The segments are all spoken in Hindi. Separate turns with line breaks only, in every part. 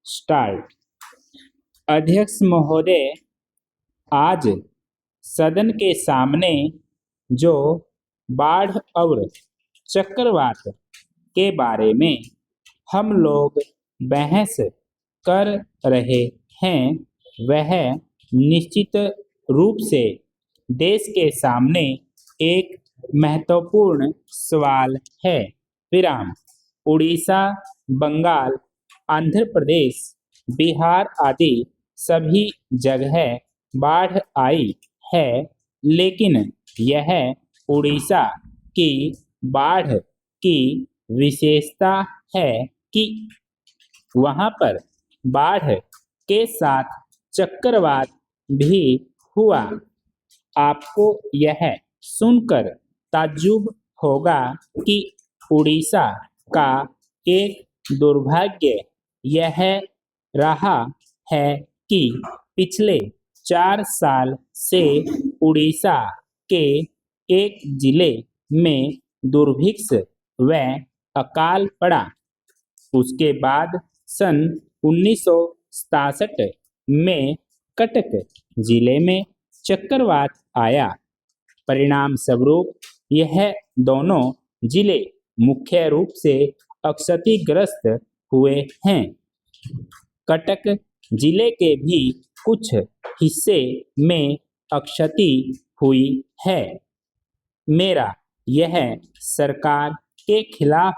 स्टार्ट। अध्यक्ष महोदय, आज सदन के सामने जो बाढ़ और चक्रवात के बारे में हम लोग बहस कर रहे हैं, वह निश्चित रूप से देश के सामने एक महत्वपूर्ण सवाल है। विराम। उड़ीसा, बंगाल, आंध्र प्रदेश, बिहार आदि सभी जगह बाढ़ आई है, लेकिन यह उड़ीसा की बाढ़ की विशेषता है कि वहां पर बाढ़ के साथ चक्रवात भी हुआ। आपको यह सुनकर ताज्जुब होगा कि उड़ीसा का एक दुर्भाग्य यह रहा है कि पिछले 4 साल से उड़ीसा के एक जिले में दुर्भिक्ष व अकाल पड़ा। उसके बाद सन 1967 में कटक जिले में चक्रवात आया। परिणाम स्वरूप यह दोनों जिले मुख्य रूप से क्षतिग्रस्त हुए हैं। कटक जिले के भी कुछ हिस्से में क्षति हुई है। मेरा यह सरकार के खिलाफ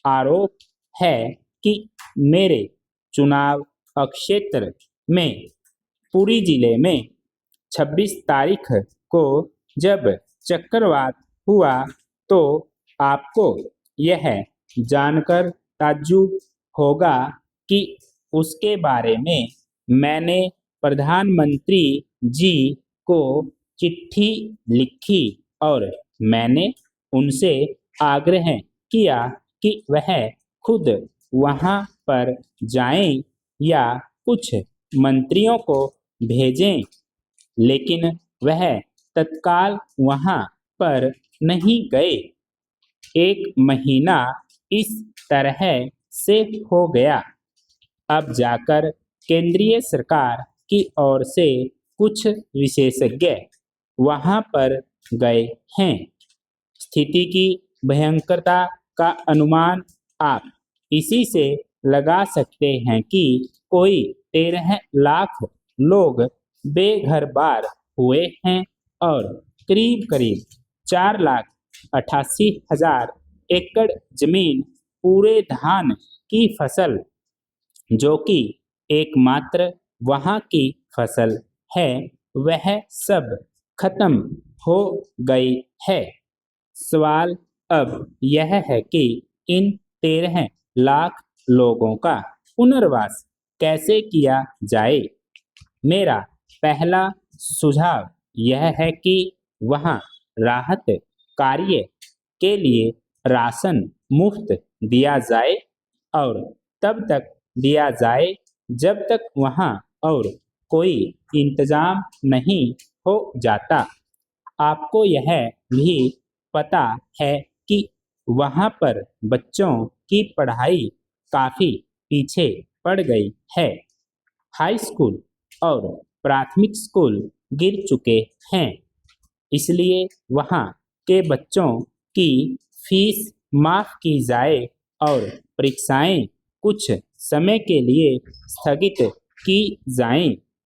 आरोप है कि मेरे चुनाव क्षेत्र में पुरी जिले में 26 तारीख को जब चक्रवात हुआ तो आपको यह जानकर ताज्जुब होगा कि उसके बारे में मैंने प्रधानमंत्री जी को चिट्ठी लिखी और मैंने उनसे आग्रह किया कि वह खुद वहां पर जाएं या कुछ मंत्रियों को भेजें, लेकिन वह तत्काल वहां पर नहीं गए। 1 महीना इस तरह से हो गया। अब जाकर केंद्रीय सरकार की ओर से कुछ विशेषज्ञ वहां पर गए हैं। स्थिति की भयंकरता का अनुमान आप इसी से लगा सकते हैं कि कोई 13 लाख लोग बेघर बार हुए हैं और करीब करीब 4,88,000 एकड़ जमीन पूरे धान की फसल, जो कि एकमात्र वहां की फसल है, वह सब खत्म हो गई है। सवाल अब यह है कि इन 13 लाख लोगों का पुनर्वास कैसे किया जाए। मेरा पहला सुझाव यह है कि वहां राहत कार्य के लिए राशन मुफ्त दिया जाए और तब तक दिया जाए जब तक वहां और कोई इंतजाम नहीं हो जाता। आपको यह भी पता है कि वहां पर बच्चों की पढ़ाई काफी पीछे पड़ गई है। हाई स्कूल और प्राथमिक स्कूल गिर चुके हैं, इसलिए वहां के बच्चों की फीस माफ की जाए और परीक्षाएं कुछ समय के लिए स्थगित की जाएं।